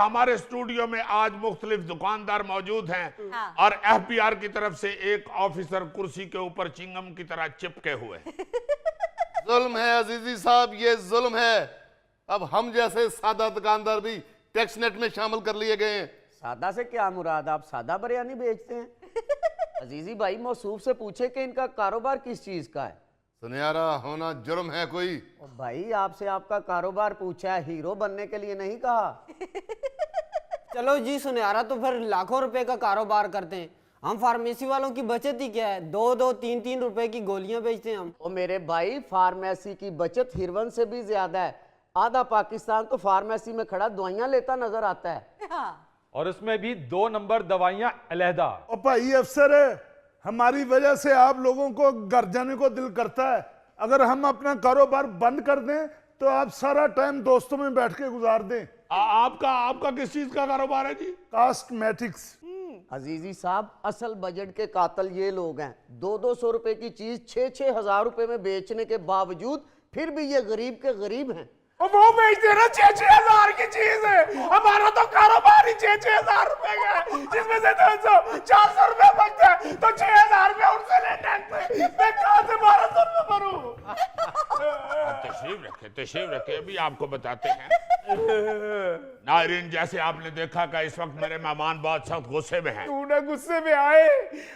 हमारे स्टूडियो में आज मुख्तलिफ दुकानदार मौजूद हैं और एफबीआर की तरफ से एक ऑफिसर कुर्सी के ऊपर चिंगम की तरह चिपके हुए। जुल्म है अजीजी साहब, ये जुल्म है। अब हम जैसे सादा दुकानदार भी टैक्स नेट में शामिल कर लिए गए हैं। सादा से क्या मुराद, आप सादा बिरयानी बेचते हैं? अजीजी भाई मौसूफ से पूछे कि इनका कारोबार किस चीज का है। सुनियारा होना जुर्म है कोई? और भाई आपसे आपका कारोबार पूछा है, हीरो बनने के लिए नहीं कहा। चलो जी सुनियारा, तो फिर लाखों रुपए का कारोबार करते हैं। हम फार्मेसी वालों की बचत ही क्या है, 2-2, 3-3 रुपए की गोलियां बेचते हैं हम। और मेरे भाई फार्मेसी की बचत हिरवन से भी ज्यादा है। आधा पाकिस्तान तो फार्मेसी में खड़ा दवाइयां लेता नजर आता है। और उसमें भी 2 नंबर दवाइयां अलहदा। और भाई अफसर है, हमारी वजह से आप लोगों को घर जाने को दिल करता है। अगर हम अपना कारोबार बंद कर दें तो आप सारा टाइम दोस्तों में बैठ के गुजार दें। आपका किस चीज का कारोबार है जी? कॉस्मेटिक्स। अजीजी साहब, असल बजट के कातल ये लोग हैं। 200-200 रुपए की चीज 6-6 हजार रुपए में बेचने के बावजूद फिर भी ये गरीब के गरीब हैं। वो बेचते ना 6-6 हजार की चीज है। हमारा तो कारोबार ही 6-6 हजार रुपए का है, जिसमें से 200-400 रुपए बचते हैं, तो 6,000 रुपए उनसे लेते हैं। मैं कहां से 1200 रुपए भरूं? तशरीफ रखे अभी आपको बताते हैं। नाज़रीन, जैसे आपने देखा कि इस वक्त मेरे मेहमान बहुत सख्त गुस्से में हैं। तूने गुस्से में आए?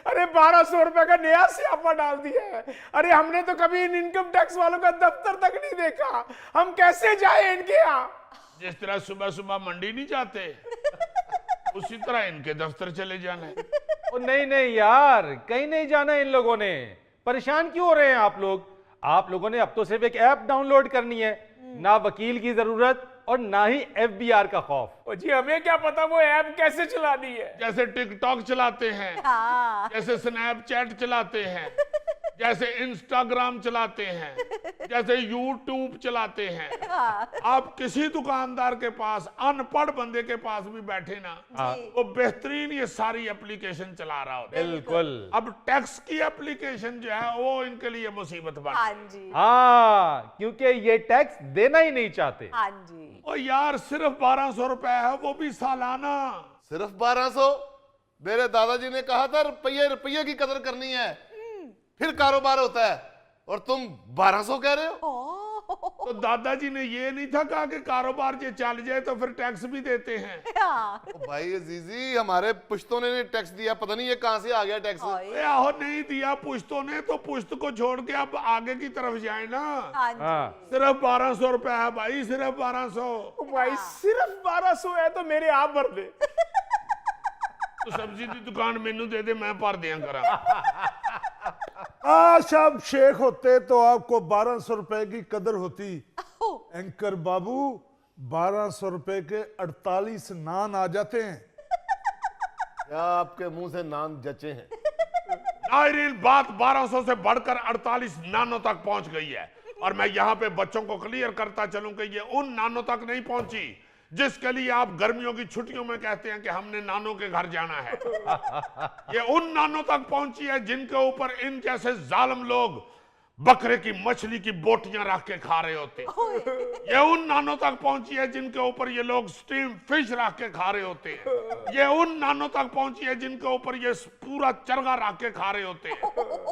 अरे 1200 रुपए का नया स्यापा डाल दिया है। अरे हमने तो कभी इन इनकम टैक्स वालों का दफ्तर तक नहीं देखा। हम कैसे जाए इनके यहाँ? जिस तरह सुबह सुबह मंडी नहीं जाते उसी तरह इनके दफ्तर चले जाना। ओ नहीं यार, कहीं नहीं जाना इन लोगों ने। परेशान क्यों हो रहे हैं आप लोग? आप लोगों ने अब तो सिर्फ एक ऐप डाउनलोड करनी है। ना वकील की जरूरत और ना ही एफबीआर का खौफ। जी हमें क्या पता वो ऐप कैसे चलानी है। जैसे टिकटॉक चलाते हैं, जैसे स्नैपचैट चलाते हैं, जैसे इंस्टाग्राम चलाते हैं, जैसे यूट्यूब चलाते हैं। आप किसी दुकानदार के पास, अनपढ़ बंदे के पास भी बैठे ना, वो बेहतरीन ये सारी एप्लीकेशन चला रहा होता है। बिल्कुल। अब टैक्स की एप्लीकेशन जो है वो इनके लिए मुसीबत बन गई। हाँ, क्योंकि ये टैक्स देना ही नहीं चाहते। और यार सिर्फ 1200 रुपए है, वो भी सालाना। सिर्फ 1200? मेरे दादाजी ने कहा था रुपये की कदर करनी है, फिर कारोबार होता है। और तुम 1200 कह रहे हो? तो दादाजी ने ये नहीं था कहा कि कारोबार जो चल जाए तो फिर टैक्स भी देते हैं। भाई अजीजी, हमारे पुश्तों ने टैक्स दिया, पता नहीं ये कहां से आ गया टैक्स। आहो नहीं दिया पुश्तों ने, तो पुश्त को छोड़ के अब आगे की तरफ जाए ना। सिर्फ 1200 रुपए है भाई, सिर्फ 1200। भाई सिर्फ 1200 है तो मेरे आप भर दे। तो सब्जी की दुकान मेनू दे दे, मैं भर दिया करा। काश आप शेख होते तो आपको 1200 रुपए की कदर होती। एंकर बाबू, 1200 रुपए के 48 नान आ जाते हैं। क्या आपके मुंह से नान जचे हैं? नाज़रीन, बात 1200 से बढ़कर 48 नानों तक पहुंच गई है। और मैं यहाँ पे बच्चों को क्लियर करता चलूं कि ये उन नानों तक नहीं पहुंची जिसके लिए आप गर्मियों की छुट्टियों में कहते हैं कि हमने नानों के घर जाना है। ये उन नानों तक पहुंची है जिनके ऊपर इन जैसे जालिम लोग बकरे की मछली की बोटियां रख के खा रहे होते। ये उन नानों तक पहुंची है जिनके ऊपर ये लोग स्टीम फिश रख के खा रहे होते हैं। ये उन नानों तक पहुंची है जिनके ऊपर ये पूरा चरगा रख के खा रहे होते हैं।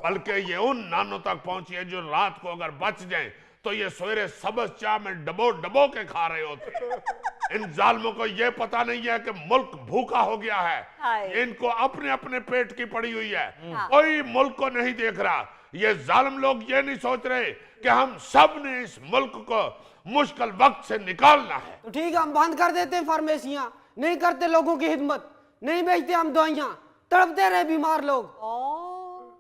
बल्कि ये उन नानों तक पहुंची है जो रात को अगर बच जाए तो ये सवेरे सबज चाय में डबो डबो के खा रहे होते। इन जालिमों को ये पता नहीं है कि मुल्क भूखा हो गया है। इनको अपने अपने पेट की पड़ी हुई है, कोई मुल्क को नहीं देख रहा। ये जालिम लोग ये नहीं सोच रहे कि हम सब ने इस मुल्क को मुश्किल वक्त से निकालना है। तो ठीक है, हम बंद कर देते हैं फार्मेसियां, नहीं करते लोगों की खिदमत, नहीं बेचते हम दवाइयां, तड़पते रहे बीमार लोग।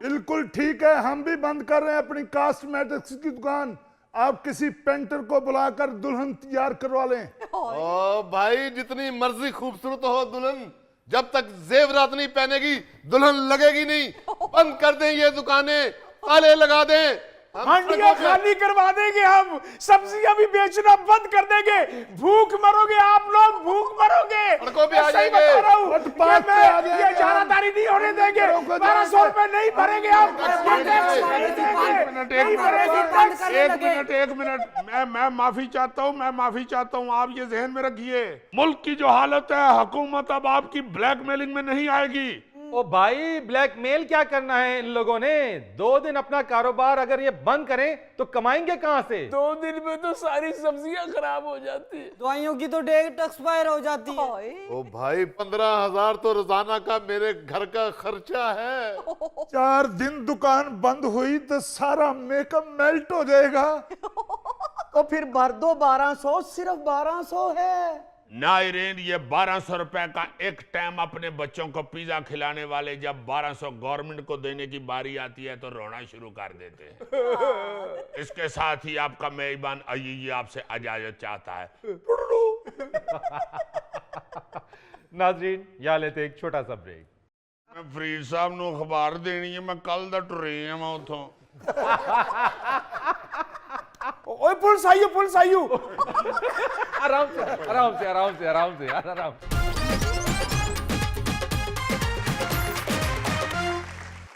बिल्कुल ठीक है, हम भी बंद कर रहे हैं अपनी कॉस्मेटिक्स की दुकान। आप किसी पेंटर को बुलाकर दुल्हन तैयार करवा लें। ओ भाई, जितनी मर्जी खूबसूरत हो दुल्हन, जब तक जेवरात नहीं पहनेगी दुल्हन लगेगी नहीं। बंद कर दें ये दुकानें, ताले लगा दें, मंडियां खाली करवा देंगे, हम सब्जियां भी बेचना बंद कर देंगे। भूख मरोगे आप लोग, भूख मरोगे। सड़कों पे आ सही जाएंगे। बता रहा हूं। ये जानदारी जारी नहीं होने देंगे। 1200 रुपए नहीं भरेंगे आप, ये टैक्स नहीं देंगे, नहीं भरेंगे टैक्स। एक मिनट, मैं माफी चाहता हूँ, मैं माफी चाहता हूँ। आप ये जहन में रखिए, मुल्क की जो हालत है, हुकूमत अब आपकी ब्लैकमेलिंग में नहीं आएगी। ओ भाई, ब्लैकमेल क्या करना है इन लोगों ने? 2 दिन अपना कारोबार अगर ये बंद करें तो कमाएंगे कहां से? 2 दिन में तो सारी सब्जियां खराब हो जाती है, दवाइयों की तो डेट एक्सपायर हो जाती है। ओ भाई 15,000 तो रोजाना का मेरे घर का खर्चा है। 4 दिन दुकान बंद हुई तो सारा मेकअप मेल्ट हो जाएगा। तो फिर भर दो 1200, सिर्फ 1200 है। नायरीन, ये 1200 रुपए का एक टाइम अपने बच्चों को पिज्जा खिलाने वाले जब 1200 गवर्नमेंट को देने की बारी आती है तो रोना शुरू कर देते हैं। इसके साथ ही आपका मेहमान अजीज आपसे इजाजत चाहता है। नाजरीन, यहाँ लेते एक छोटा सा ब्रेक। मैं फरीद साहब नु खबर देनी है, मैं कल दा टुरे आ मैं उथों। ओए पुलिस आई हो, पुलिस आई हो। आराम से, आराम से, आराम से, आराम से, आराम से।